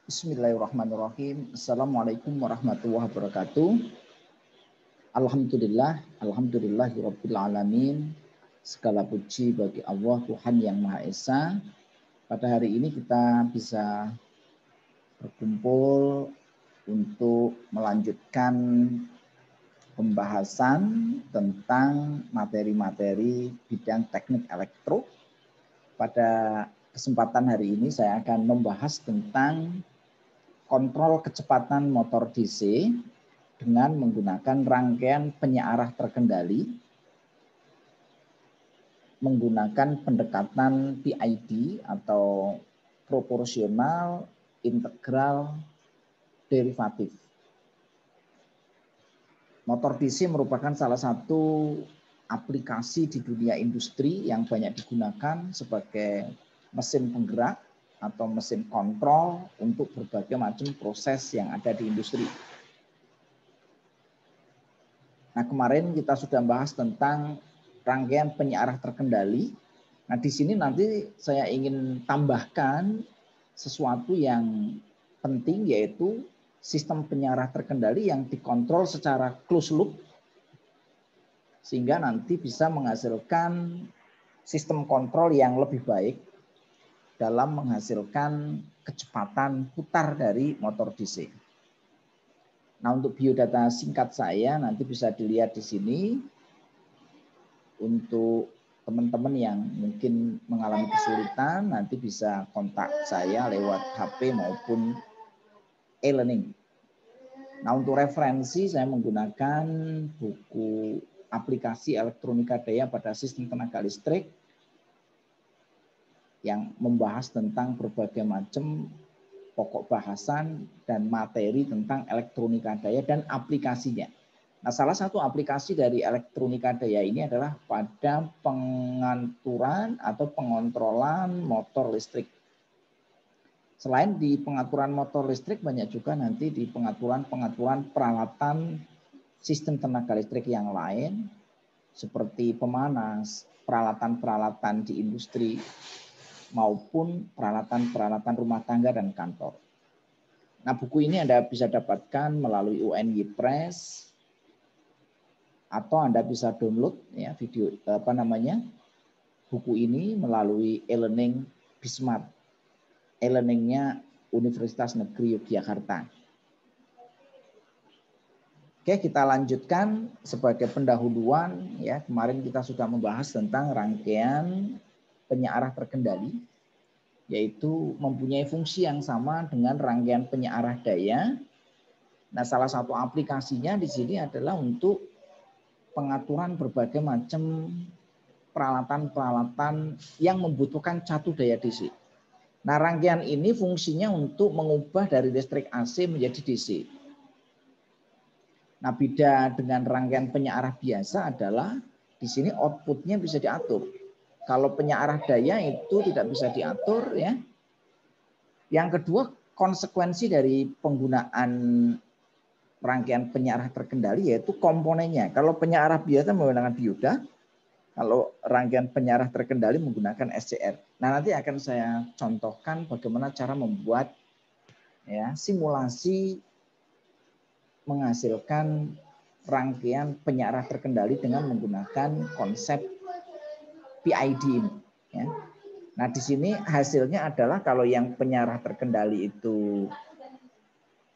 Bismillahirrahmanirrahim. Assalamualaikum warahmatullahi wabarakatuh. Alhamdulillahirabbil alamin. Segala puji bagi Allah Tuhan yang Maha Esa. Pada hari ini kita bisa berkumpul untuk melanjutkan pembahasan tentang materi-materi bidang teknik elektro. Pada kesempatan hari ini saya akan membahas tentang kontrol kecepatan motor DC dengan menggunakan rangkaian penyearah terkendali, menggunakan pendekatan PID atau proporsional, integral, derivatif. Motor DC merupakan salah satu aplikasi di dunia industri yang banyak digunakan sebagai mesin penggerak atau mesin kontrol untuk berbagai macam proses yang ada di industri. Nah, kemarin kita sudah bahas tentang rangkaian penyearah terkendali. Nah, di sini nanti saya ingin tambahkan sesuatu yang penting, yaitu sistem penyearah terkendali yang dikontrol secara closed loop, sehingga nanti bisa menghasilkan sistem kontrol yang lebih baik dalam menghasilkan kecepatan putar dari motor DC. Nah, untuk biodata singkat saya nanti bisa dilihat di sini. Untuk teman-teman yang mungkin mengalami kesulitan, nanti bisa kontak saya lewat HP maupun e-learning. Nah, untuk referensi saya menggunakan buku aplikasi elektronika daya pada sistem tenaga listrik yang membahas tentang berbagai macam pokok bahasan dan materi tentang elektronika daya dan aplikasinya. Nah, salah satu aplikasi dari elektronika daya ini adalah pada pengaturan atau pengontrolan motor listrik. Selain di pengaturan motor listrik, banyak juga nanti di pengaturan peralatan sistem tenaga listrik yang lain, seperti pemanas, peralatan-peralatan di industri, maupun peralatan-peralatan rumah tangga dan kantor. Nah, buku ini Anda bisa dapatkan melalui UNY Press, atau Anda bisa download ya buku ini melalui e-learning Bismart, e-learningnya Universitas Negeri Yogyakarta. Oke, kita lanjutkan sebagai pendahuluan ya. Kemarin kita sudah membahas tentang rangkaian penyearah terkendali, yaitu mempunyai fungsi yang sama dengan rangkaian penyearah daya. Nah, salah satu aplikasinya di sini adalah untuk pengaturan berbagai macam peralatan-peralatan yang membutuhkan catu daya DC. Nah, rangkaian ini fungsinya untuk mengubah dari listrik AC menjadi DC. Nah, beda dengan rangkaian penyearah biasa adalah di sini outputnya bisa diatur. Kalau penyearah daya itu tidak bisa diatur ya. Yang kedua, konsekuensi dari penggunaan rangkaian penyearah terkendali yaitu komponennya. Kalau penyearah biasa menggunakan dioda, kalau rangkaian penyearah terkendali menggunakan SCR. Nah, nanti akan saya contohkan bagaimana cara membuat ya simulasi menghasilkan rangkaian penyearah terkendali dengan menggunakan konsep PID ini. Ya. Nah, di sini hasilnya adalah kalau yang penyearah terkendali itu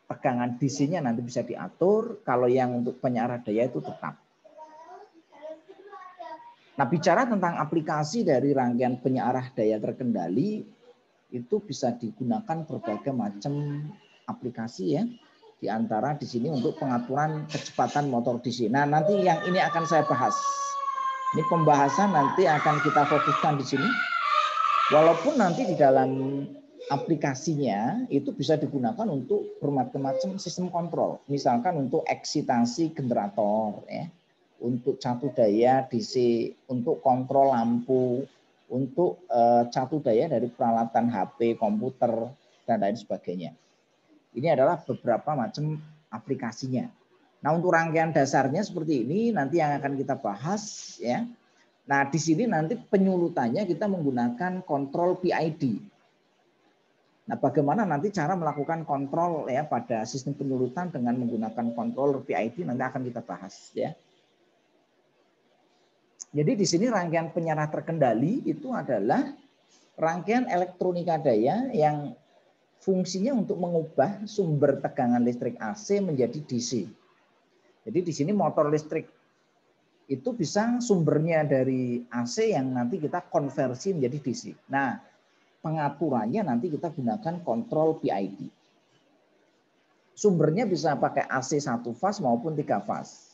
tegangan DC-nya nanti bisa diatur, kalau yang untuk penyearah daya itu tetap. Nah, bicara tentang aplikasi dari rangkaian penyearah daya terkendali, itu bisa digunakan berbagai macam aplikasi ya. Di antara di sini untuk pengaturan kecepatan motor DC. Nah, nanti yang ini akan saya bahas. Ini pembahasan nanti akan kita fokuskan di sini. Walaupun nanti di dalam aplikasinya itu bisa digunakan untuk berbagai macam sistem kontrol. Misalkan untuk eksitasi generator, ya, untuk catu daya DC, untuk kontrol lampu, untuk catu daya dari peralatan HP, komputer, dan lain sebagainya. Ini adalah beberapa macam aplikasinya. Nah, untuk rangkaian dasarnya seperti ini nanti yang akan kita bahas ya. Nah, di sini nanti penyulutannya kita menggunakan kontrol PID. Nah, bagaimana nanti cara melakukan kontrol ya pada sistem penyulutan dengan menggunakan controller PID nanti akan kita bahas ya. Jadi di sini rangkaian penyarah terkendali itu adalah rangkaian elektronika daya yang fungsinya untuk mengubah sumber tegangan listrik AC menjadi DC. Jadi di sini motor listrik itu bisa sumbernya dari AC yang nanti kita konversi menjadi DC. Nah, pengaturannya nanti kita gunakan kontrol PID. Sumbernya bisa pakai AC 1 fase maupun 3 fase.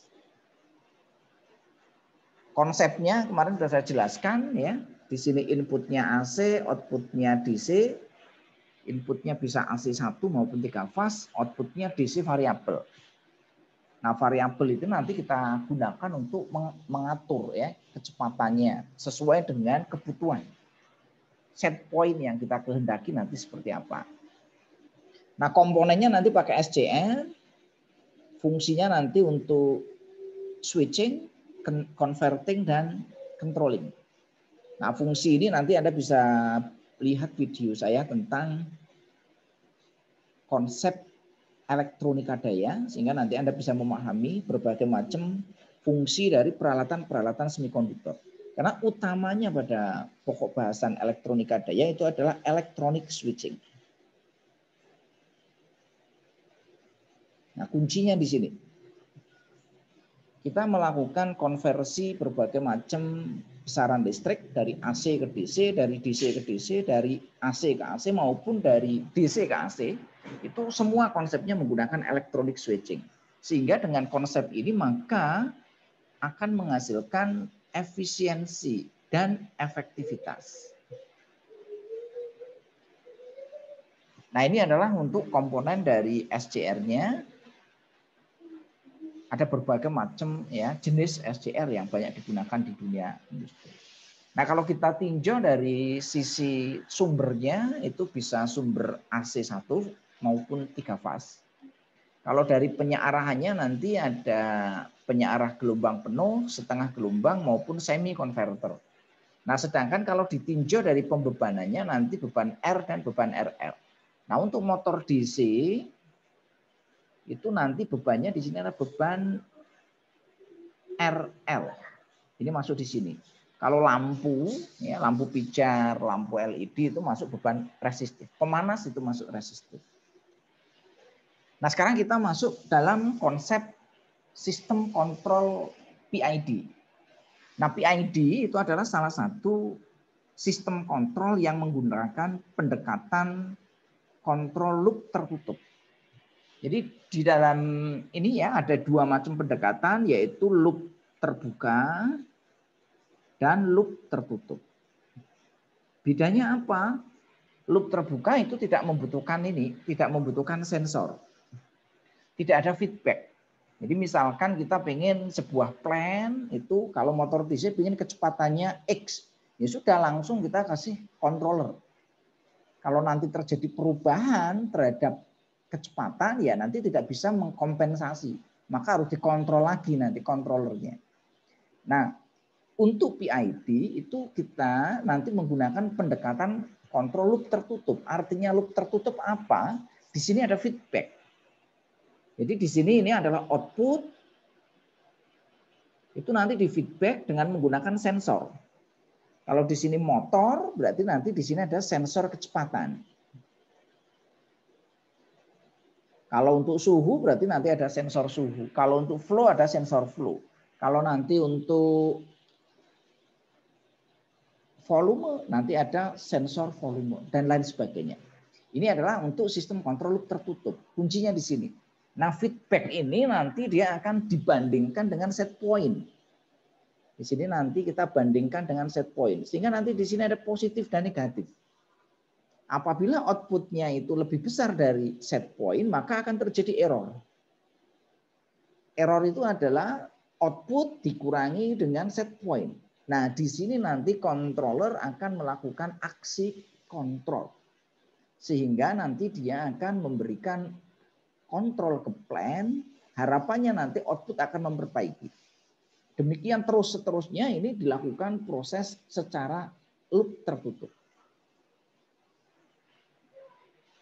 Konsepnya kemarin sudah saya jelaskan ya. Di sini inputnya AC, outputnya DC. Inputnya bisa AC 1 maupun 3 fase, outputnya DC variabel. Nah, variabel itu nanti kita gunakan untuk mengatur ya kecepatannya sesuai dengan kebutuhan. Set point yang kita kehendaki nanti seperti apa. Nah, komponennya nanti pakai SCR. Fungsinya nanti untuk switching, converting, dan controlling. Nah, fungsi ini nanti Anda bisa lihat video saya tentang konsep elektronika daya, sehingga nanti Anda bisa memahami berbagai macam fungsi dari peralatan-peralatan semikonduktor. Karena utamanya pada pokok bahasan elektronika daya itu adalah electronic switching. Nah, kuncinya di sini. Kita melakukan konversi berbagai macam besaran listrik dari AC ke DC, dari DC ke DC, dari AC ke AC maupun dari DC ke AC. Itu semua konsepnya menggunakan electronic switching. Sehingga dengan konsep ini maka akan menghasilkan efisiensi dan efektivitas. Nah, ini adalah untuk komponen dari SCR-nya. Ada berbagai macam ya jenis SCR yang banyak digunakan di dunia industri. Nah, kalau kita tinjau dari sisi sumbernya itu bisa sumber AC1 maupun 3 fase. Kalau dari penyaarahannya nanti ada penyaarah gelombang penuh, setengah gelombang maupun semi konverter. Nah, sedangkan kalau ditinjau dari pembebanannya nanti beban R dan beban RL. Nah, untuk motor DC itu nanti bebannya di sini ada beban RL. Ini masuk di sini. Kalau lampu, ya lampu pijar, lampu LED itu masuk beban resistif. Pemanas itu masuk resistif. Nah, sekarang kita masuk dalam konsep sistem kontrol PID. Nah, PID itu adalah salah satu sistem kontrol yang menggunakan pendekatan kontrol loop tertutup. Jadi di dalam ini ya ada dua macam pendekatan, yaitu loop terbuka dan loop tertutup. Bedanya apa? Loop terbuka itu tidak membutuhkan sensor. Tidak ada feedback. Jadi misalkan kita pengen sebuah plan itu kalau motor DC pengen kecepatannya X, ya sudah langsung kita kasih controller. Kalau nanti terjadi perubahan terhadap kecepatan ya nanti tidak bisa mengkompensasi, maka harus dikontrol lagi nanti kontrolernya. Nah, untuk PID itu kita nanti menggunakan pendekatan kontrol loop tertutup. Artinya loop tertutup apa? Di sini ada feedback. Jadi di sini ini adalah output, itu nanti di feedback dengan menggunakan sensor. Kalau di sini motor, berarti nanti di sini ada sensor kecepatan. Kalau untuk suhu berarti nanti ada sensor suhu. Kalau untuk flow ada sensor flow. Kalau nanti untuk volume nanti ada sensor volume dan lain sebagainya. Ini adalah untuk sistem kontrol loop tertutup. Kuncinya di sini. Nah, feedback ini nanti dia akan dibandingkan dengan set point. Di sini nanti kita bandingkan dengan set point. Sehingga nanti di sini ada positif dan negatif. Apabila outputnya itu lebih besar dari set point, maka akan terjadi error. Error itu adalah output dikurangi dengan set point. Nah, di sini nanti controller akan melakukan aksi kontrol. Sehingga nanti dia akan memberikan kontrol ke plan, harapannya nanti output akan memperbaiki. Demikian terus seterusnya ini dilakukan proses secara loop tertutup.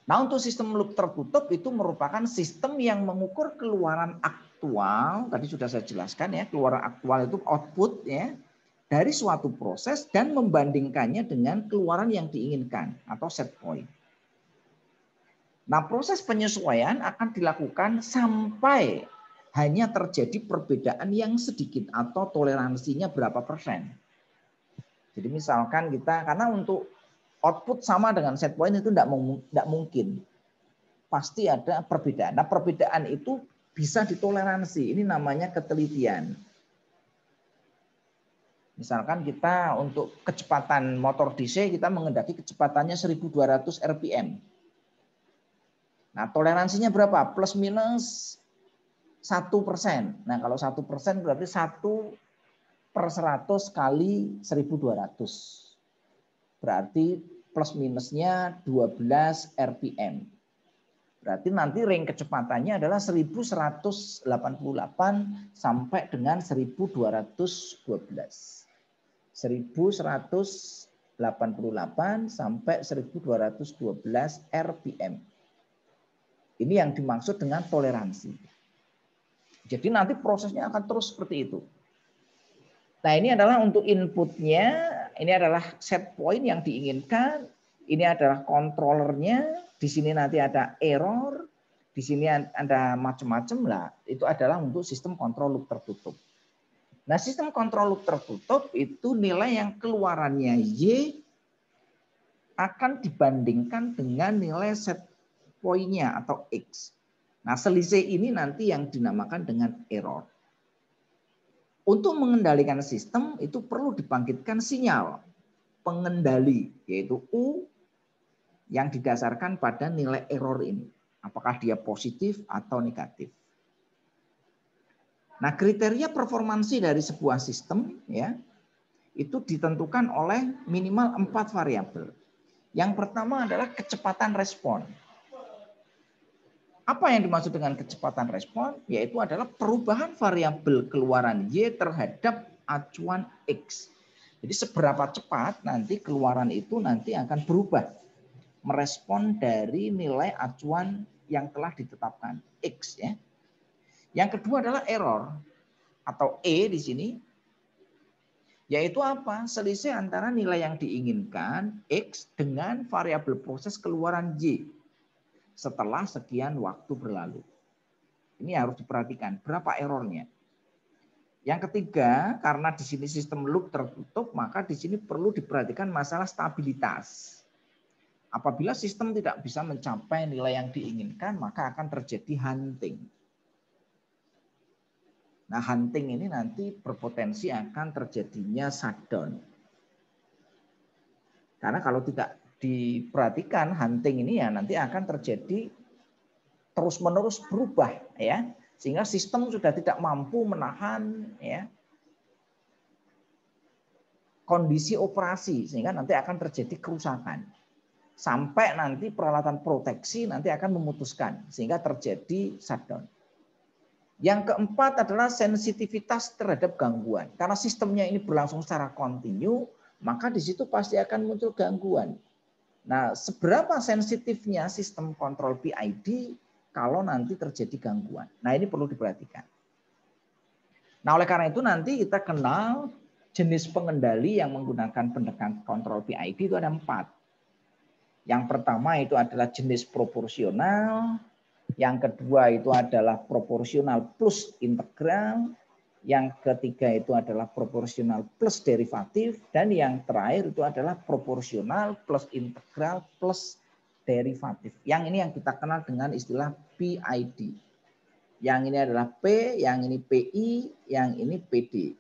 Nah, untuk sistem loop tertutup itu merupakan sistem yang mengukur keluaran aktual, tadi sudah saya jelaskan ya, keluaran aktual itu output ya, dari suatu proses dan membandingkannya dengan keluaran yang diinginkan atau set point. Nah, proses penyesuaian akan dilakukan sampai hanya terjadi perbedaan yang sedikit atau toleransinya berapa persen. Jadi misalkan kita, karena untuk output sama dengan set point itu tidak mungkin. Pasti ada perbedaan. Nah, perbedaan itu bisa ditoleransi. Ini namanya ketelitian. Misalkan kita untuk kecepatan motor DC kita mengendaki kecepatannya 1200 rpm. Nah, toleransinya berapa? Plus minus 1%. Nah, kalau 1% berarti 1/100 kali 1200. Berarti plus minusnya 12 rpm. Berarti nanti ring kecepatannya adalah 1188 sampai dengan 1212. 1188 sampai 1212 rpm. Ini yang dimaksud dengan toleransi. Jadi nanti prosesnya akan terus seperti itu. Nah, ini adalah untuk inputnya, ini adalah set point yang diinginkan, ini adalah controllernya, di sini nanti ada error, di sini ada macam-macam lah. Itu adalah untuk sistem kontrol loop tertutup. Nah, sistem kontrol loop tertutup itu nilai yang keluarannya Y akan dibandingkan dengan nilai set point-nya atau X. Nah, selisih ini nanti yang dinamakan dengan error. Untuk mengendalikan sistem itu perlu dibangkitkan sinyal pengendali, yaitu U yang didasarkan pada nilai error ini. Apakah dia positif atau negatif. Nah, kriteria performansi dari sebuah sistem ya itu ditentukan oleh minimal 4 variabel. Yang pertama adalah kecepatan respon. Apa yang dimaksud dengan kecepatan respon? Yaitu adalah perubahan variabel keluaran Y terhadap acuan X. Jadi seberapa cepat nanti keluaran itu nanti akan berubah. Merespon dari nilai acuan yang telah ditetapkan, X ya. Yang kedua adalah error atau E di sini. Yaitu apa? Selisih antara nilai yang diinginkan, X, dengan variabel proses keluaran Y. Setelah sekian waktu berlalu. Ini harus diperhatikan berapa errornya. Yang ketiga, karena di sini sistem loop tertutup, maka di sini perlu diperhatikan masalah stabilitas. Apabila sistem tidak bisa mencapai nilai yang diinginkan, maka akan terjadi hunting. Nah, hunting ini nanti berpotensi akan terjadinya shutdown. Karena kalau tidak diperhatikan hunting ini ya nanti akan terjadi terus-menerus berubah ya, sehingga sistem sudah tidak mampu menahan ya kondisi operasi, sehingga nanti akan terjadi kerusakan. Sampai nanti peralatan proteksi nanti akan memutuskan sehingga terjadi shutdown. Yang keempat adalah sensitivitas terhadap gangguan. Karena sistemnya ini berlangsung secara kontinu, maka di situ pasti akan muncul gangguan. Nah, seberapa sensitifnya sistem kontrol PID kalau nanti terjadi gangguan. Nah, ini perlu diperhatikan. Nah, oleh karena itu nanti kita kenal jenis pengendali yang menggunakan pendekatan kontrol PID itu ada 4. Yang pertama itu adalah jenis proporsional, yang kedua itu adalah proporsional plus integral, yang ketiga itu adalah proporsional plus derivatif, dan yang terakhir itu adalah proporsional plus integral plus derivatif. Yang ini yang kita kenal dengan istilah PID. Yang ini adalah P, yang ini PI, yang ini PD.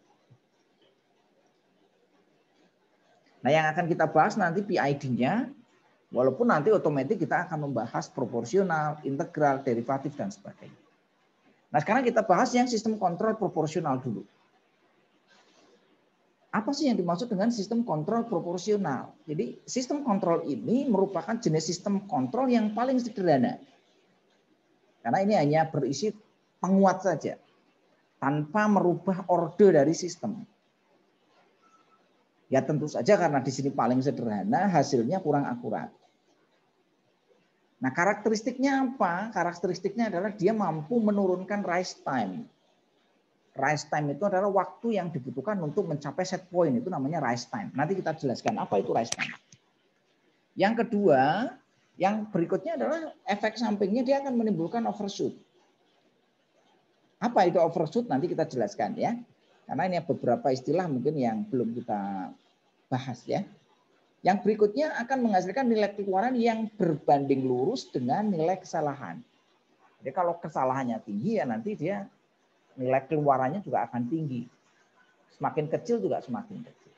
Nah, yang akan kita bahas nanti PID-nya, walaupun nanti otomatis kita akan membahas proporsional, integral, derivatif, dan sebagainya. Nah, sekarang kita bahas yang sistem kontrol proporsional dulu. Apa sih yang dimaksud dengan sistem kontrol proporsional? Jadi sistem kontrol ini merupakan jenis sistem kontrol yang paling sederhana. Karena ini hanya berisi penguat saja, tanpa merubah orde dari sistem. Ya tentu saja karena di sini paling sederhana, hasilnya kurang akurat. Nah, karakteristiknya apa? Karakteristiknya adalah dia mampu menurunkan rise time. Rise time itu adalah waktu yang dibutuhkan untuk mencapai set point, itu namanya rise time. Nanti kita jelaskan apa itu rise time. Yang kedua, yang berikutnya adalah efek sampingnya dia akan menimbulkan overshoot. Apa itu overshoot? Nanti kita jelaskan ya. Karena ini beberapa istilah mungkin yang belum kita bahas ya. Yang berikutnya akan menghasilkan nilai keluaran yang berbanding lurus dengan nilai kesalahan. Jadi kalau kesalahannya tinggi ya nanti dia nilai keluarannya juga akan tinggi. Semakin kecil juga semakin kecil.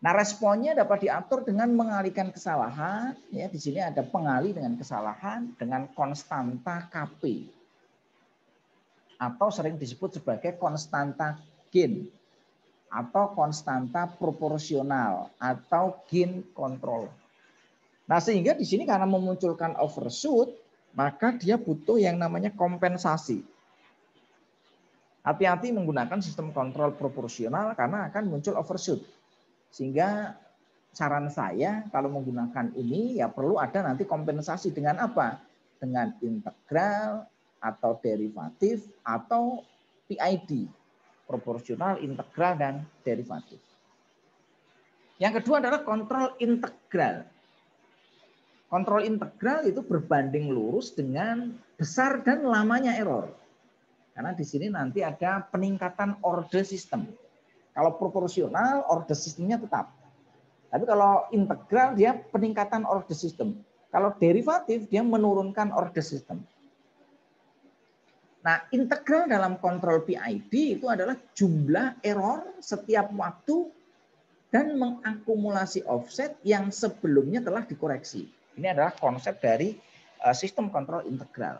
Nah, responnya dapat diatur dengan mengalihkan kesalahan. Ya, di sini ada pengalih dengan kesalahan dengan konstanta Kp. Atau sering disebut sebagai konstanta gain. Atau konstanta proporsional. Atau gain control. Nah, sehingga di sini karena memunculkan overshoot, maka dia butuh yang namanya kompensasi. Hati-hati menggunakan sistem kontrol proporsional karena akan muncul overshoot. Sehingga saran saya kalau menggunakan ini ya perlu ada nanti kompensasi dengan apa? Dengan integral atau derivatif atau PID. Proporsional, integral, dan derivatif. Yang kedua adalah kontrol integral. Kontrol integral itu berbanding lurus dengan besar dan lamanya error. Karena di sini nanti ada peningkatan order system. Kalau proporsional, order sistemnya tetap. Tapi kalau integral, dia peningkatan order system. Kalau derivatif, dia menurunkan order system. Nah, integral dalam kontrol PID itu adalah jumlah error setiap waktu dan mengakumulasi offset yang sebelumnya telah dikoreksi. Ini adalah konsep dari sistem kontrol integral.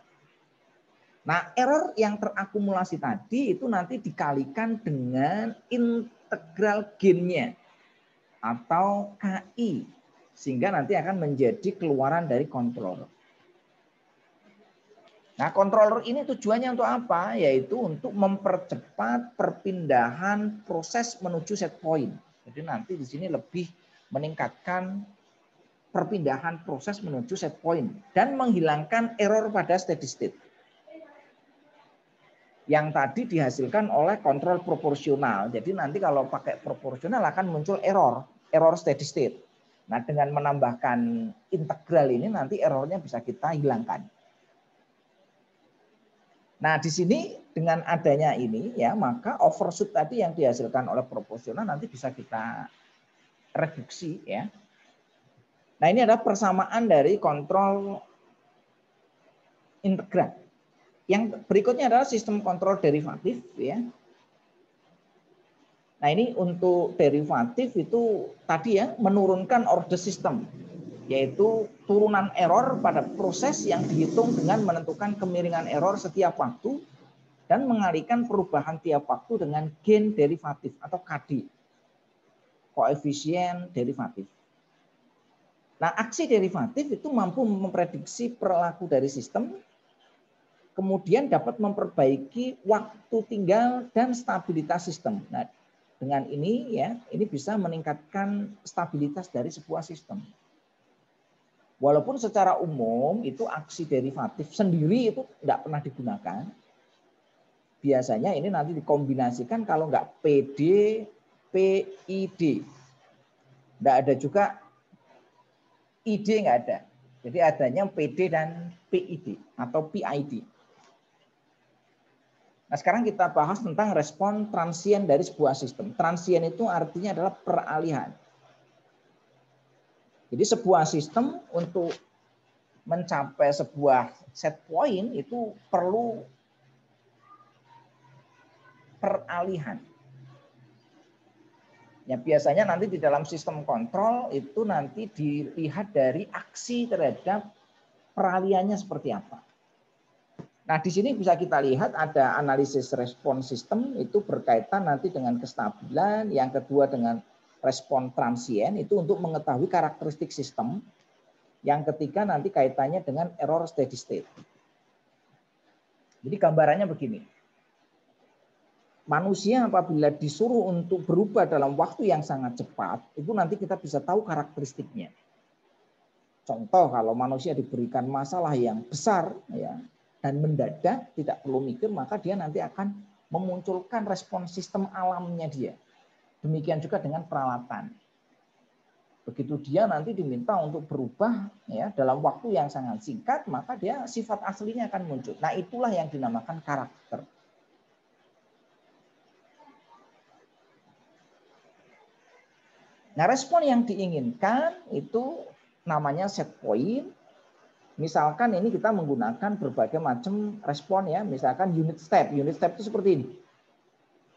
Nah, error yang terakumulasi tadi itu nanti dikalikan dengan integral gain-nya atau KI. Sehingga nanti akan menjadi keluaran dari controller. Nah, controller ini tujuannya untuk apa? Yaitu untuk mempercepat perpindahan proses menuju set point. Jadi nanti di sini lebih meningkatkan perpindahan proses menuju set point dan menghilangkan error pada steady state. Yang tadi dihasilkan oleh kontrol proporsional. Jadi nanti kalau pakai proporsional akan muncul error steady state. Nah, dengan menambahkan integral ini nanti errornya bisa kita hilangkan. Nah, di sini dengan adanya ini ya, maka overshoot tadi yang dihasilkan oleh proporsional nanti bisa kita reduksi ya. Nah, ini adalah persamaan dari kontrol integral. Yang berikutnya adalah sistem kontrol derivatif ya. Nah, ini untuk derivatif itu tadi ya menurunkan order system, yaitu turunan error pada proses yang dihitung dengan menentukan kemiringan error setiap waktu dan mengalihkan perubahan tiap waktu dengan gain derivatif atau KD, koefisien derivatif. Nah, aksi derivatif itu mampu memprediksi perilaku dari sistem, kemudian dapat memperbaiki waktu tinggal dan stabilitas sistem. Nah, dengan ini ya, ini bisa meningkatkan stabilitas dari sebuah sistem. Walaupun secara umum itu aksi derivatif sendiri itu tidak pernah digunakan. Biasanya ini nanti dikombinasikan kalau nggak PD, PID. Tidak ada juga ID, nggak ada. Jadi adanya PD dan PID atau PID. Nah, sekarang kita bahas tentang respon transien dari sebuah sistem. Transien itu artinya adalah peralihan. Jadi sebuah sistem untuk mencapai sebuah set point itu perlu peralihan. Ya, biasanya nanti di dalam sistem kontrol itu nanti dilihat dari aksi terhadap peralihannya seperti apa. Nah, di sini bisa kita lihat ada analisis respon sistem itu berkaitan nanti dengan kestabilan, yang kedua dengan respon transien itu untuk mengetahui karakteristik sistem, yang ketiga nanti kaitannya dengan error steady state. Jadi gambarannya begini. Manusia apabila disuruh untuk berubah dalam waktu yang sangat cepat, itu nanti kita bisa tahu karakteristiknya. Contoh kalau manusia diberikan masalah yang besar ya dan mendadak tidak perlu mikir, maka dia nanti akan memunculkan respon sistem alamnya dia. Demikian juga dengan peralatan. Begitu dia nanti diminta untuk berubah ya dalam waktu yang sangat singkat, maka dia sifat aslinya akan muncul. Nah, itulah yang dinamakan karakter. Nah, respon yang diinginkan itu namanya set point. Misalkan ini kita menggunakan berbagai macam respon ya, misalkan unit step. Unit step itu seperti ini.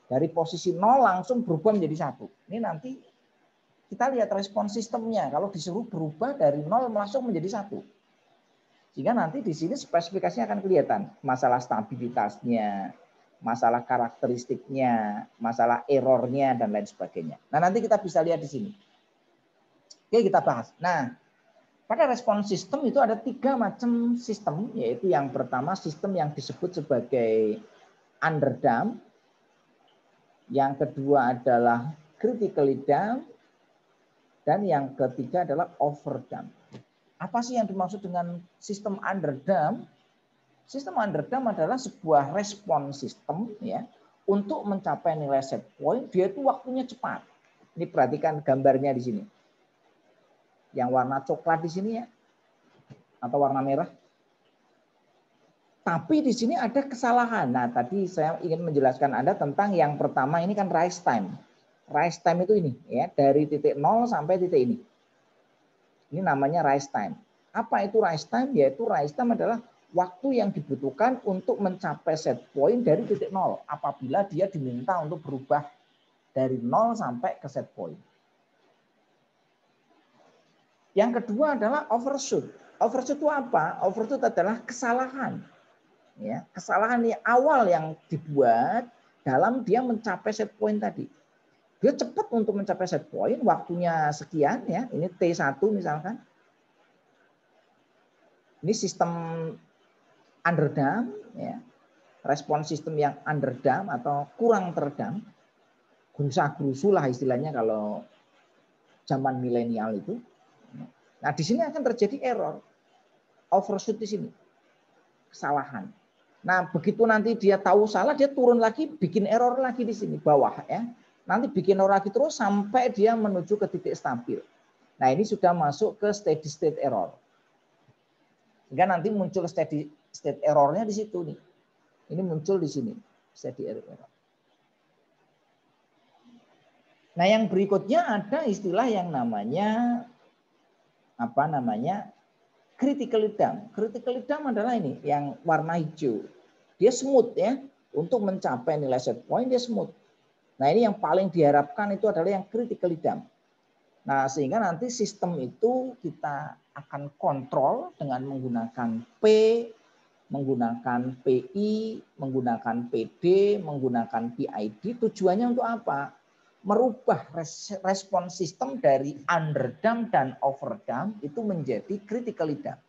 Dari posisi 0 langsung berubah menjadi 1. Ini nanti kita lihat respon sistemnya. Kalau disuruh berubah dari 0 langsung menjadi 1. Sehingga nanti di sini spesifikasinya akan kelihatan. Masalah stabilitasnya, masalah karakteristiknya, masalah errornya, dan lain sebagainya. Nah, nanti kita bisa lihat di sini. Oke, kita bahas. Nah, pada respon sistem itu ada 3 macam sistem, yaitu yang pertama sistem yang disebut sebagai underdamped, yang kedua adalah critically damped, dan yang ketiga adalah overdamped. Apa sih yang dimaksud dengan sistem underdamped? Sistem underdamped adalah sebuah respon sistem ya untuk mencapai nilai set point, dia itu waktunya cepat. Ini perhatikan gambarnya di sini. Yang warna coklat di sini ya, atau warna merah. Tapi di sini ada kesalahan. Nah, tadi saya ingin menjelaskan Anda tentang yang pertama ini kan rise time. Rise time itu ini ya, dari titik 0 sampai titik ini. Ini namanya rise time. Apa itu rise time? Yaitu rise time adalah waktu yang dibutuhkan untuk mencapai set point dari titik 0 apabila dia diminta untuk berubah dari 0 sampai ke set point. Yang kedua adalah overshoot. Overshoot itu apa? Overshoot adalah kesalahan. Ya, kesalahan yang awal yang dibuat dalam dia mencapai set point tadi. Dia cepat untuk mencapai set point, waktunya sekian ya. Ini T1 misalkan. Ini sistem underdamped ya. Respon sistem yang underdamped atau kurang teredam. Gerusa-gerusu lah istilahnya kalau zaman milenial itu. Nah, di sini akan terjadi error. Overshoot di sini. Kesalahan. Nah, begitu nanti dia tahu salah, dia turun lagi, bikin error lagi di sini bawah ya. Nanti bikin error lagi terus sampai dia menuju ke titik stabil. Nah, ini sudah masuk ke steady state error. Sehingga nanti muncul steady state errornya di situ nih. Ini muncul di sini, steady error. Nah, yang berikutnya ada istilah yang namanya critical dump. Critical dump adalah ini yang warna hijau. Dia smooth ya. Untuk mencapai nilai set point dia smooth. Nah, ini yang paling diharapkan itu adalah yang critical dump. Nah, sehingga nanti sistem itu kita akan kontrol dengan menggunakan P, menggunakan PI, menggunakan PD, menggunakan PID. Tujuannya untuk apa? Merubah respon sistem dari underdamped dan overdamped itu menjadi critically damped.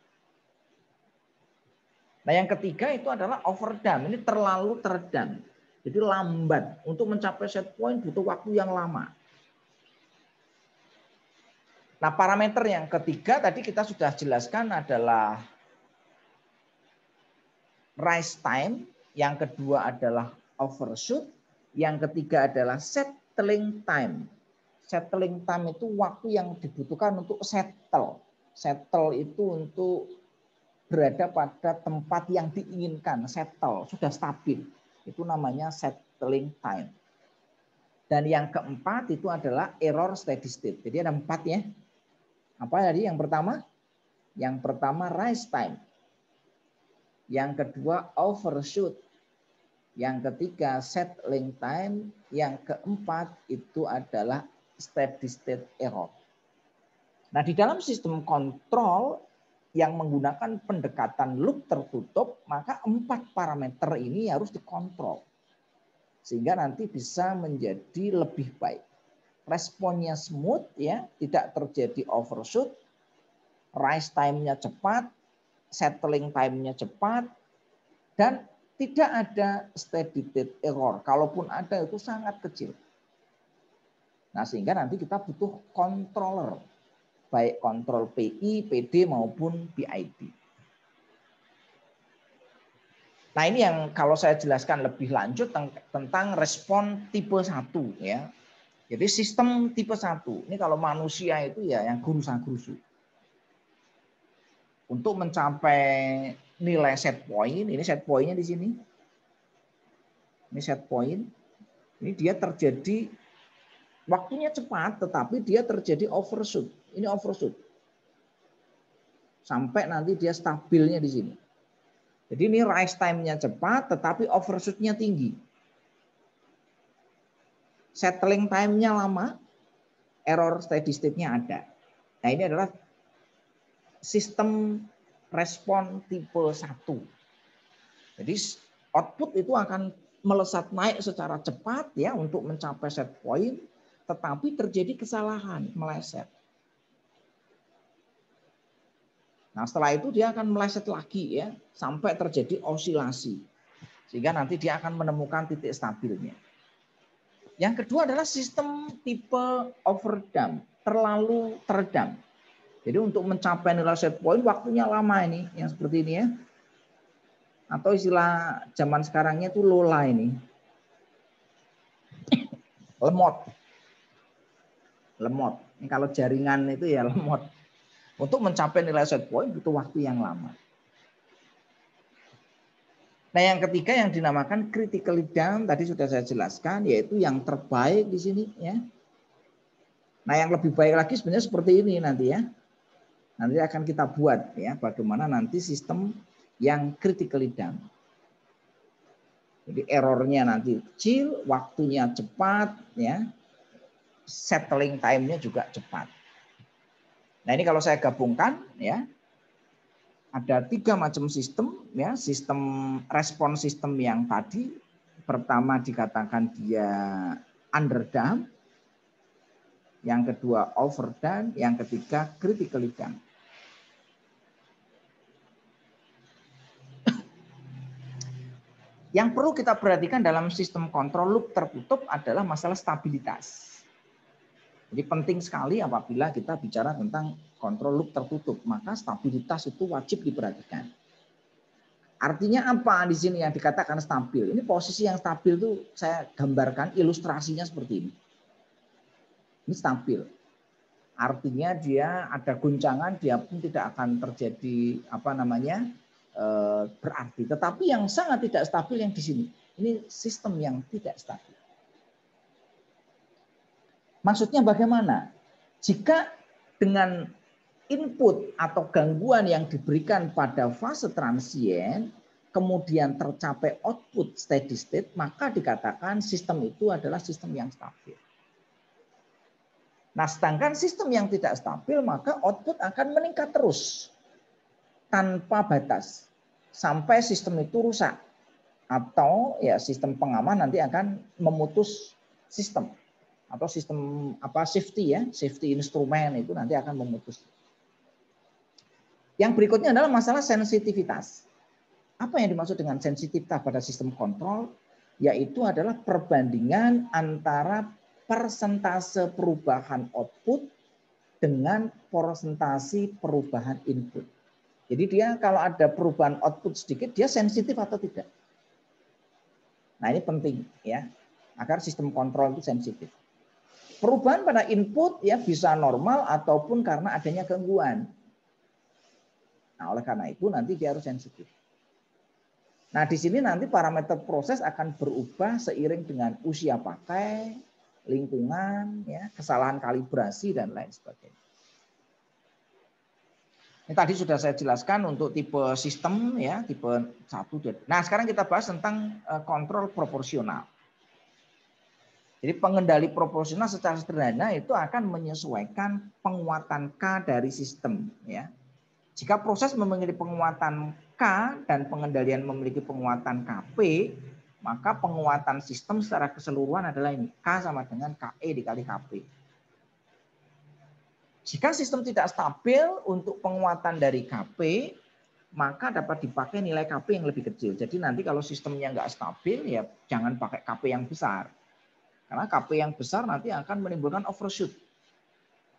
Nah, yang ketiga itu adalah overdamped. Ini terlalu teredam. Jadi lambat. Untuk mencapai set point butuh waktu yang lama. Nah, parameter yang ketiga tadi kita sudah jelaskan adalah rise time. Yang kedua adalah overshoot. Yang ketiga adalah settling time. Settling time itu waktu yang dibutuhkan untuk settle. Settle itu untuk berada pada tempat yang diinginkan, settle, sudah stabil. Itu namanya settling time. Dan yang keempat itu adalah error steady state. Jadi ada 4 ya. Apa tadi yang pertama? Yang pertama rise time. Yang kedua overshoot. Yang ketiga settling time. Yang keempat itu adalah steady state error. Nah, di dalam sistem kontrol yang menggunakan pendekatan loop tertutup, maka 4 parameter ini harus dikontrol. Sehingga nanti bisa menjadi lebih baik. Responnya smooth, ya, tidak terjadi overshoot, rise time-nya cepat, settling time-nya cepat, dan tidak ada steady state error. Kalaupun ada itu sangat kecil. Nah, sehingga nanti kita butuh controller. baik kontrol PI, PD maupun PID. Nah, ini yang kalau saya jelaskan lebih lanjut tentang respon tipe 1 ya. Jadi sistem tipe 1 ini kalau manusia itu ya yang gerusa-gerusu. Untuk mencapai nilai set point, ini set pointnya di sini. Ini set point. Ini dia terjadi waktunya cepat, tetapi dia terjadi overshoot. Ini overshoot. Sampai nanti dia stabilnya di sini. Jadi ini rise time-nya cepat, tetapi overshoot-nya tinggi. Settling time-nya lama, error steady state-nya ada. Nah, ini adalah sistem respon tipe 1. Jadi output itu akan melesat naik secara cepat ya untuk mencapai set point, tetapi terjadi kesalahan, meleset. Nah, setelah itu dia akan meleset lagi ya, sampai terjadi osilasi. Sehingga nanti dia akan menemukan titik stabilnya. Yang kedua adalah sistem tipe overdamp, terlalu teredam. Jadi untuk mencapai nilai set point waktunya lama ini, yang seperti ini ya. Atau istilah zaman sekarangnya itu lola ini. Lemot. Lemot. Ini kalau jaringan itu ya lemot. Untuk mencapai nilai set point butuh waktu yang lama. Nah, yang ketiga yang dinamakan critically down tadi sudah saya jelaskan, yaitu yang terbaik di sini ya. Nah, yang lebih baik lagi sebenarnya seperti ini nanti ya. Nanti akan kita buat ya bagaimana nanti sistem yang critically down. Jadi errornya nanti kecil, waktunya cepat ya. Settling time-nya juga cepat. Nah, ini kalau saya gabungkan ya, ada 3 macam sistem ya, sistem respon sistem yang tadi pertama dikatakan dia underdamp, yang kedua overdamp, yang ketiga critically damp. Yang perlu kita perhatikan dalam sistem kontrol loop tertutup adalah masalah stabilitas. Jadi penting sekali apabila kita bicara tentang kontrol loop tertutup, maka stabilitas itu wajib diperhatikan. Artinya apa di sini yang dikatakan stabil? Ini posisi yang stabil itu saya gambarkan ilustrasinya seperti ini. Ini stabil. Artinya dia ada guncangan, dia pun tidak akan terjadi berarti. Tetapi yang sangat tidak stabil yang di sini. Ini sistem yang tidak stabil. Maksudnya bagaimana? Jika dengan input atau gangguan yang diberikan pada fase transient, kemudian tercapai output steady state, maka dikatakan sistem itu adalah sistem yang stabil. Nah, sedangkan sistem yang tidak stabil, maka output akan meningkat terus tanpa batas sampai sistem itu rusak. Atau ya sistem pengaman nanti akan memutus sistem. Atau sistem safety ya, safety instrumen itu nanti akan memutus. Yang berikutnya adalah masalah sensitivitas. Apa yang dimaksud dengan sensitivitas pada sistem kontrol? Yaitu adalah perbandingan antara persentase perubahan output dengan persentase perubahan input. Jadi dia kalau ada perubahan output sedikit, dia sensitif atau tidak. Nah, ini penting ya, agar sistem kontrol itu sensitif. Perubahan pada input ya bisa normal ataupun karena adanya gangguan. Nah, oleh karena itu nanti dia harus sensitif. Nah, di sini nanti parameter proses akan berubah seiring dengan usia pakai, lingkungan, ya, kesalahan kalibrasi dan lain sebagainya. Ini tadi sudah saya jelaskan untuk tipe sistem ya, tipe 1. Nah, sekarang kita bahas tentang kontrol proporsional. Jadi pengendali proporsional secara sederhana itu akan menyesuaikan penguatan K dari sistem ya. Jika proses memiliki penguatan K dan pengendalian memiliki penguatan KP, maka penguatan sistem secara keseluruhan adalah ini. K sama dengan KE dikali KP. Jika sistem tidak stabil untuk penguatan dari KP, maka dapat dipakai nilai KP yang lebih kecil. Jadi nanti kalau sistemnya nggak stabil, ya jangan pakai KP yang besar. Karena KP yang besar nanti akan menimbulkan overshoot.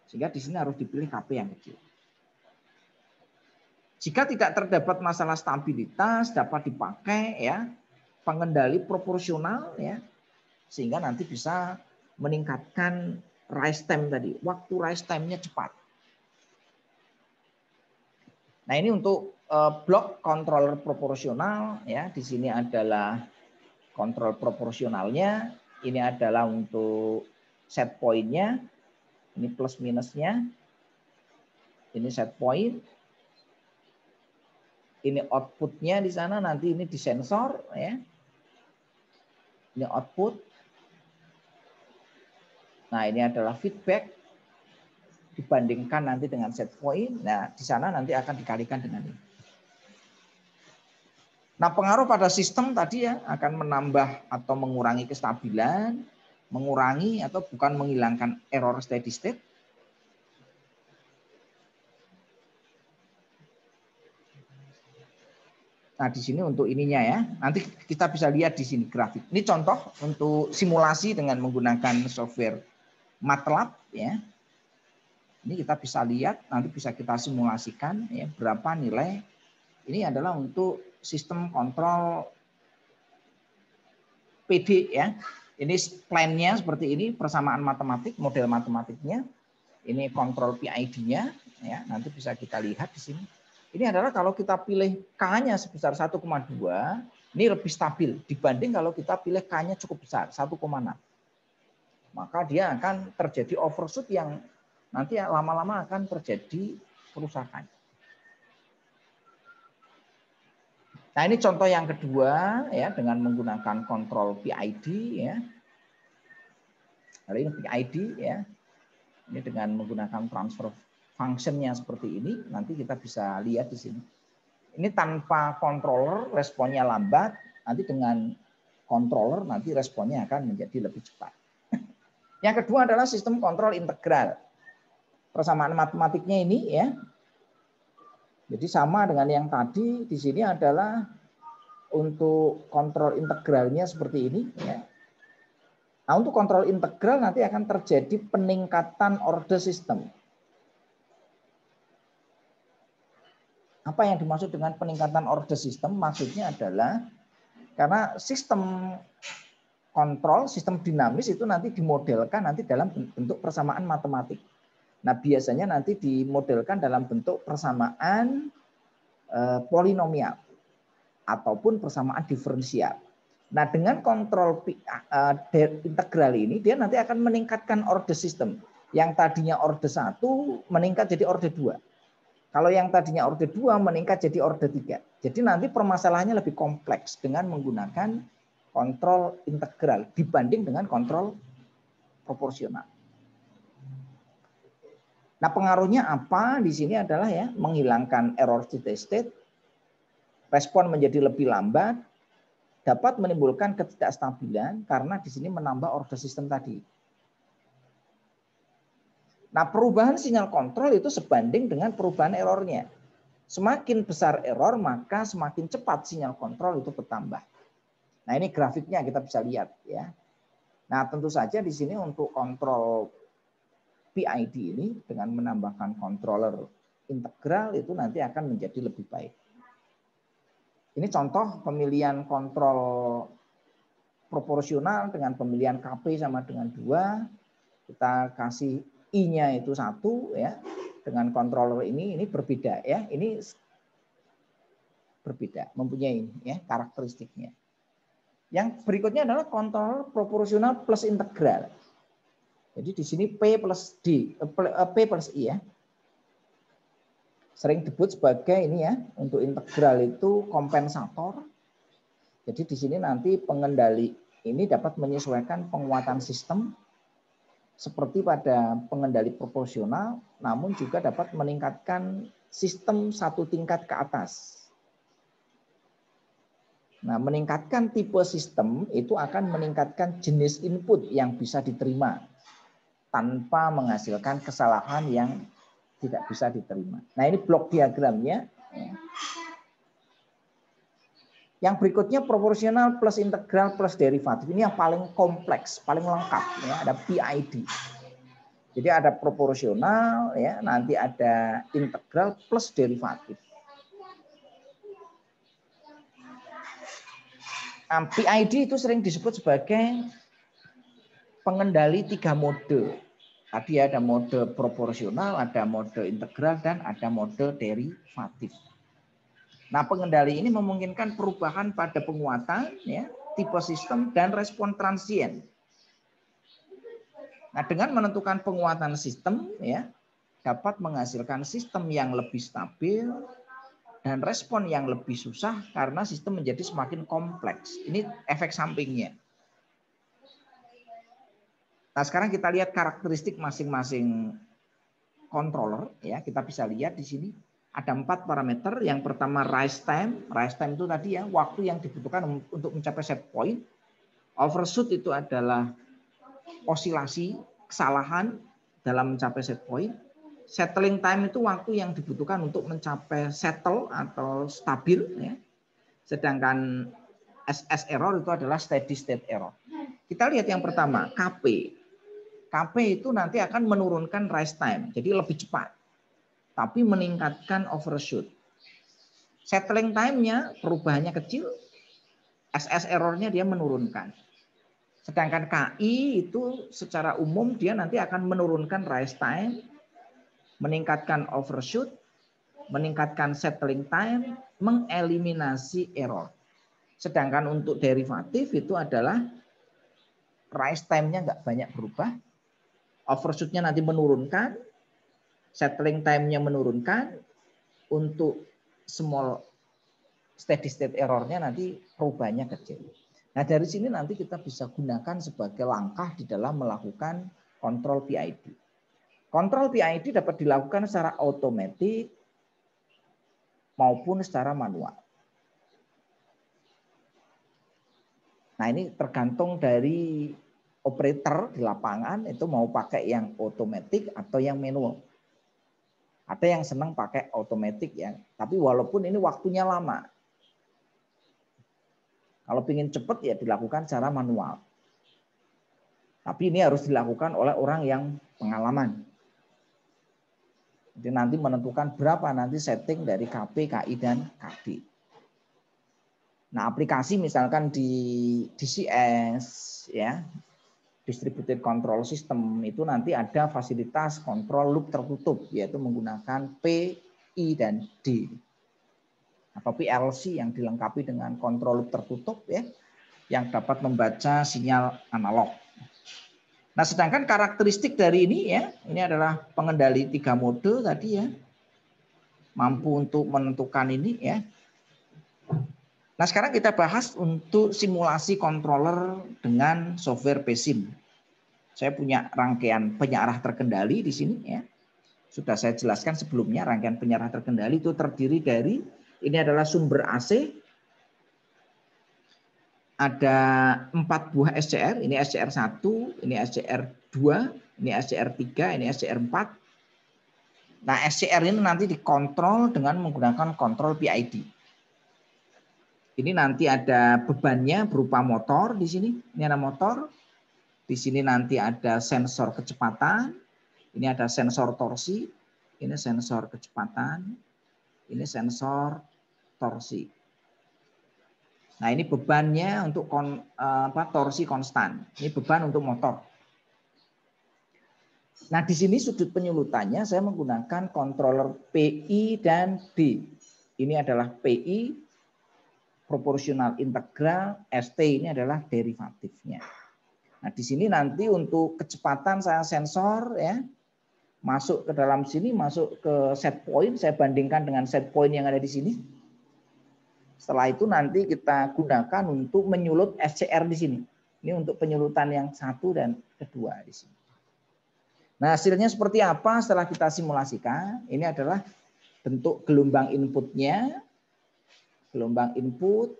Sehingga di sini harus dipilih KP yang kecil. Jika tidak terdapat masalah stabilitas, dapat dipakai ya pengendali proporsional ya, sehingga nanti bisa meningkatkan rise time tadi. Waktu rise time-nya cepat. Nah, ini untuk blok controller proporsional ya. Di sini adalah kontrol proporsionalnya. Ini adalah untuk set point-nya. Ini plus minusnya. Ini set point. Ini output-nya di sana, nanti ini di sensor ya. Ini output. Nah, ini adalah feedback dibandingkan nanti dengan set point. Nah, di sana nanti akan dikalikan dengan ini. Nah, pengaruh pada sistem tadi ya akan menambah atau mengurangi kestabilan, mengurangi atau bukan menghilangkan error steady state. Nah, di sini untuk ininya ya. Nanti kita bisa lihat di sini grafik. Ini contoh untuk simulasi dengan menggunakan software MATLAB ya. Ini kita bisa lihat, nanti bisa kita simulasikan ya berapa nilai. Ini adalah untuk sistem kontrol PD ya. Ini plan-nya seperti ini, persamaan matematik, model matematiknya. Ini kontrol PID-nya ya. Nanti bisa kita lihat di sini. Ini adalah kalau kita pilih K-nya sebesar 1,2, ini lebih stabil dibanding kalau kita pilih K-nya cukup besar, 1,6. Maka dia akan terjadi overshoot yang nanti lama-lama akan terjadi kerusakan. Nah, ini contoh yang kedua ya dengan menggunakan kontrol PID ya. Kali ini PID ya. Ini dengan menggunakan transfer function-nya seperti ini, nanti kita bisa lihat di sini. Ini tanpa controller responnya lambat, nanti dengan controller nanti responnya akan menjadi lebih cepat. Yang kedua adalah sistem kontrol integral. Persamaan matematiknya ini ya. Jadi sama dengan yang tadi, di sini adalah untuk kontrol integralnya seperti ini ya. Nah, untuk kontrol integral nanti akan terjadi peningkatan order system. Apa yang dimaksud dengan peningkatan order system? Maksudnya adalah karena sistem kontrol, sistem dinamis itu nanti dimodelkan nanti dalam bentuk persamaan matematik. Nah, biasanya nanti dimodelkan dalam bentuk persamaan polinomial ataupun persamaan diferensial. Nah, dengan kontrol integral ini dia nanti akan meningkatkan order system. Yang tadinya order 1 meningkat jadi order 2. Kalau yang tadinya order 2 meningkat jadi order 3. Jadi nanti permasalahannya lebih kompleks dengan menggunakan kontrol integral dibanding dengan kontrol proporsional. Nah, pengaruhnya apa di sini adalah ya menghilangkan error steady state, respon menjadi lebih lambat, dapat menimbulkan ketidakstabilan karena di sini menambah order system tadi. Nah, perubahan sinyal kontrol itu sebanding dengan perubahan errornya. Semakin besar error, maka semakin cepat sinyal kontrol itu bertambah. Nah, ini grafiknya kita bisa lihat ya. Nah, tentu saja di sini untuk kontrol PID ini dengan menambahkan controller integral itu nanti akan menjadi lebih baik. Ini contoh pemilihan kontrol proporsional dengan pemilihan KP sama dengan 2. Kita kasih I-nya itu 1 ya. Dengan controller ini berbeda ya. Ini berbeda, mempunyai ya karakteristiknya. Yang berikutnya adalah kontrol proporsional plus integral. Jadi di sini P plus I ya. Sering disebut sebagai ini ya, untuk integral itu kompensator. Jadi di sini nanti pengendali ini dapat menyesuaikan penguatan sistem seperti pada pengendali proporsional, namun juga dapat meningkatkan sistem satu tingkat ke atas. Nah, meningkatkan tipe sistem itu akan meningkatkan jenis input yang bisa diterima tanpa menghasilkan kesalahan yang tidak bisa diterima. Nah, ini blok diagramnya. Yang berikutnya proporsional plus integral plus derivatif. Ini yang paling kompleks, paling lengkap. Ya, ada PID. Jadi ada proporsional, ya, nanti ada integral plus derivatif. PID itu sering disebut sebagai pengendali 3 mode. Tadi ada mode proporsional, ada mode integral, dan ada mode derivatif. Nah, pengendali ini memungkinkan perubahan pada penguatan, ya, tipe sistem, dan respon transien. Nah, dengan menentukan penguatan sistem, ya, dapat menghasilkan sistem yang lebih stabil dan respon yang lebih susah karena sistem menjadi semakin kompleks. Ini efek sampingnya. Nah, sekarang kita lihat karakteristik masing-masing controller, ya. Kita bisa lihat di sini ada 4 parameter. Yang pertama rise time. Rise time itu tadi, ya, waktu yang dibutuhkan untuk mencapai set point. Overshoot itu adalah osilasi, kesalahan dalam mencapai set point. Settling time itu waktu yang dibutuhkan untuk mencapai settle atau stabil, ya. Sedangkan SS error itu adalah steady state error. Kita lihat yang pertama, KP. KP itu nanti akan menurunkan rise time, jadi lebih cepat, tapi meningkatkan overshoot. Settling time-nya perubahannya kecil, SS error-nya dia menurunkan. Sedangkan KI itu secara umum dia nanti akan menurunkan rise time, meningkatkan overshoot, meningkatkan settling time, mengeliminasi error. Sedangkan untuk derivatif itu adalah rise time-nya nggak banyak berubah, overshoot-nya nanti menurunkan, settling time-nya menurunkan, untuk small steady state error-nya nanti perubahannya kecil. Nah, dari sini nanti kita bisa gunakan sebagai langkah di dalam melakukan kontrol PID. Kontrol PID dapat dilakukan secara otomatis maupun secara manual. Nah, ini tergantung dari operator di lapangan itu mau pakai yang otomatis atau yang manual. Ada yang senang pakai otomatis, ya, tapi walaupun ini waktunya lama. Kalau ingin cepat ya dilakukan secara manual. Tapi ini harus dilakukan oleh orang yang pengalaman. Jadi nanti menentukan berapa nanti setting dari KP, KI, dan KD. Nah, aplikasi misalkan di DCS, ya, Distributed Control System, itu nanti ada fasilitas kontrol loop tertutup, yaitu menggunakan P, I, dan D. Atau PLC yang dilengkapi dengan kontrol loop tertutup, ya, yang dapat membaca sinyal analog. Nah, sedangkan karakteristik dari ini, ya, ini adalah pengendali 3 mode tadi, ya, mampu untuk menentukan ini, ya. Nah, sekarang kita bahas untuk simulasi controller dengan software PSIM. Saya punya rangkaian penyarah terkendali di sini, ya. Sudah saya jelaskan sebelumnya, rangkaian penyarah terkendali itu terdiri dari, ini adalah sumber AC, ada 4 buah SCR, ini SCR1, ini SCR2, ini SCR3, ini SCR4. Nah, SCR ini nanti dikontrol dengan menggunakan kontrol PID. Ini nanti ada bebannya berupa motor di sini. Ini ada motor. Di sini nanti ada sensor kecepatan. Ini ada sensor torsi. Ini sensor kecepatan. Ini sensor torsi. Nah, ini bebannya untuk torsi konstan. Ini beban untuk motor. Nah, di sini sudut penyulutannya saya menggunakan controller PI dan D. Ini adalah PI, proporsional integral, ST ini adalah derivatifnya. Nah, di sini nanti untuk kecepatan saya sensor, ya, masuk ke dalam sini, masuk ke set point, saya bandingkan dengan set point yang ada di sini. Setelah itu nanti kita gunakan untuk menyulut SCR di sini. Ini untuk penyulutan yang 1 dan kedua di sini. Nah, hasilnya seperti apa setelah kita simulasikan? Ini adalah bentuk gelombang inputnya, gelombang input,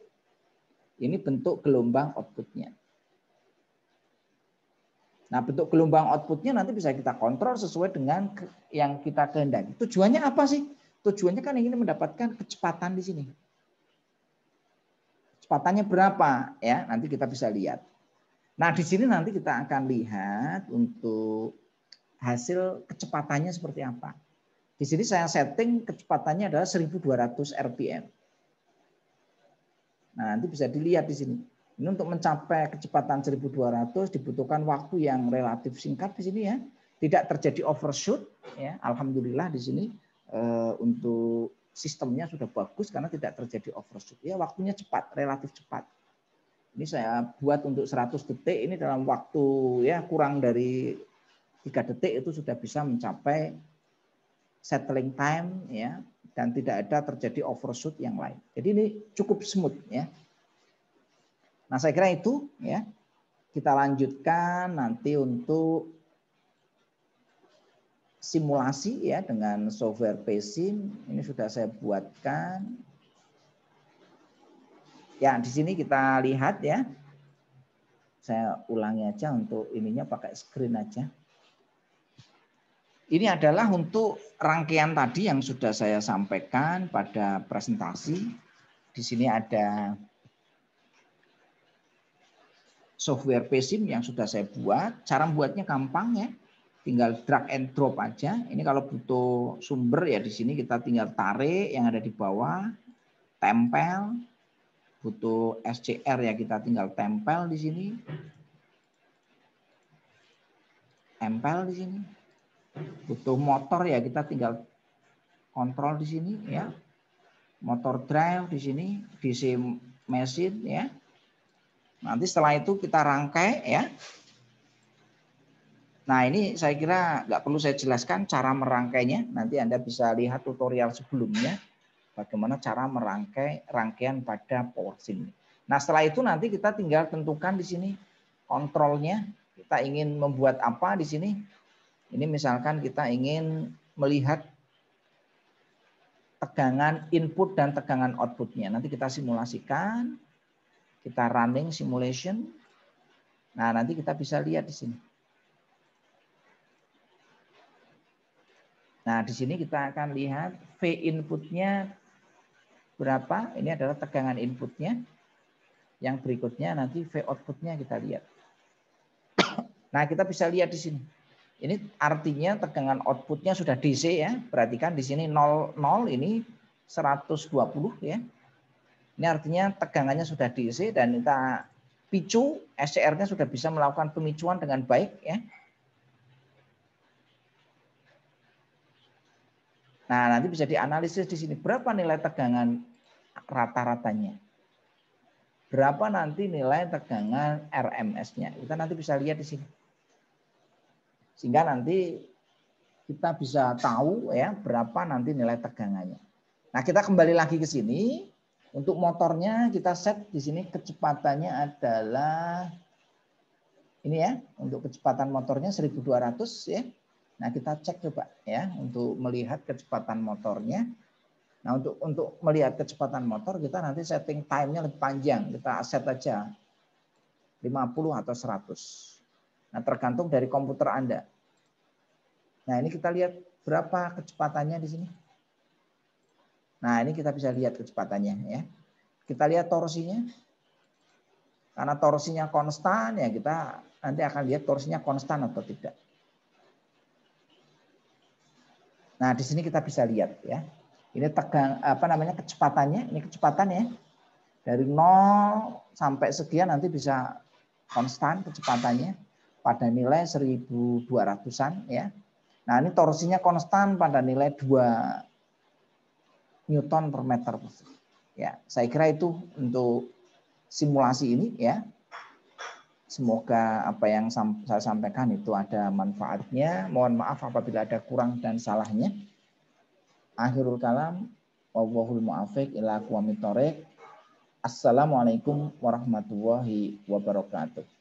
ini bentuk gelombang outputnya. Nah, bentuk gelombang outputnya nanti bisa kita kontrol sesuai dengan yang kita kehendaki. Tujuannya apa sih? Tujuannya kan ingin mendapatkan kecepatan di sini. Kecepatannya berapa? Ya, nanti kita bisa lihat. Nah, di sini nanti kita akan lihat untuk hasil kecepatannya seperti apa. Di sini saya setting kecepatannya adalah 1200 rpm. Nah, nanti bisa dilihat di sini. Ini untuk mencapai kecepatan 1200 dibutuhkan waktu yang relatif singkat di sini ya. Tidak terjadi overshoot ya. Alhamdulillah di sini untuk sistemnya sudah bagus karena tidak terjadi overshoot. Ya, waktunya cepat, relatif cepat. Ini saya buat untuk 100 detik, ini dalam waktu ya kurang dari 3 detik itu sudah bisa mencapai settling time ya, dan tidak ada terjadi overshoot yang lain. Jadi ini cukup smooth ya. Nah, saya kira itu ya. Kita lanjutkan nanti untuk simulasi ya dengan software PSIM. Ini sudah saya buatkan. Ya, di sini kita lihat ya. Saya ulangi aja untuk ininya pakai screen aja. Ini adalah untuk rangkaian tadi yang sudah saya sampaikan pada presentasi. Di sini ada software PSIM yang sudah saya buat. Cara membuatnya gampang ya. Tinggal drag and drop aja. Ini kalau butuh sumber ya di sini kita tinggal tarik yang ada di bawah, tempel. Butuh SCR ya kita tinggal tempel di sini. Tempel di sini. Butuh motor ya kita tinggal kontrol di sini ya. Motor drive di sini, DC mesin ya. Nanti setelah itu kita rangkai ya. Nah, ini saya kira nggak perlu saya jelaskan cara merangkainya. Nanti Anda bisa lihat tutorial sebelumnya bagaimana cara merangkai rangkaian pada PowerSim. Nah, setelah itu nanti kita tinggal tentukan di sini kontrolnya. Kita ingin membuat apa di sini? Ini misalkan kita ingin melihat tegangan input dan tegangan outputnya. Nanti kita simulasikan, kita running simulation. Nah, nanti kita bisa lihat di sini. Nah, di sini kita akan lihat V inputnya berapa. Ini adalah tegangan inputnya. Yang berikutnya nanti V outputnya kita lihat. Nah, kita bisa lihat di sini. Ini artinya tegangan outputnya sudah DC ya. Perhatikan di sini 0 ini 120 ya. Ini artinya tegangannya sudah DC dan kita picu, SCR-nya sudah bisa melakukan pemicuan dengan baik ya. Nah, nanti bisa dianalisis di sini berapa nilai tegangan rata-ratanya. Berapa nanti nilai tegangan RMS-nya. Kita nanti bisa lihat di sini. Sehingga nanti kita bisa tahu ya berapa nanti nilai tegangannya. Nah, kita kembali lagi ke sini. Untuk motornya kita set di sini kecepatannya adalah ini ya, untuk kecepatan motornya 1200 ya. Nah, kita cek coba ya untuk melihat kecepatan motornya. Nah, untuk melihat kecepatan motor kita nanti setting time-nya lebih panjang. Kita set aja 50 atau 100. Nah, tergantung dari komputer Anda. Nah, ini kita lihat berapa kecepatannya di sini. Nah, ini kita bisa lihat kecepatannya ya. Kita lihat torsinya. Karena torsinya konstan ya kita nanti akan lihat torsinya konstan atau tidak. Nah, di sini kita bisa lihat ya. Ini kecepatannya, ini kecepatannya. Dari 0 sampai sekian nanti bisa konstan kecepatannya pada nilai 1200-an ya. Nah, ini torsinya konstan pada nilai 2 Newton per meter. Ya, saya kira itu untuk simulasi ini ya. Semoga apa yang saya sampaikan itu ada manfaatnya. Mohon maaf apabila ada kurang dan salahnya. Akhirul kalam, wallahul muwaffiq ila aqwamit thoriq. Assalamualaikum warahmatullahi wabarakatuh.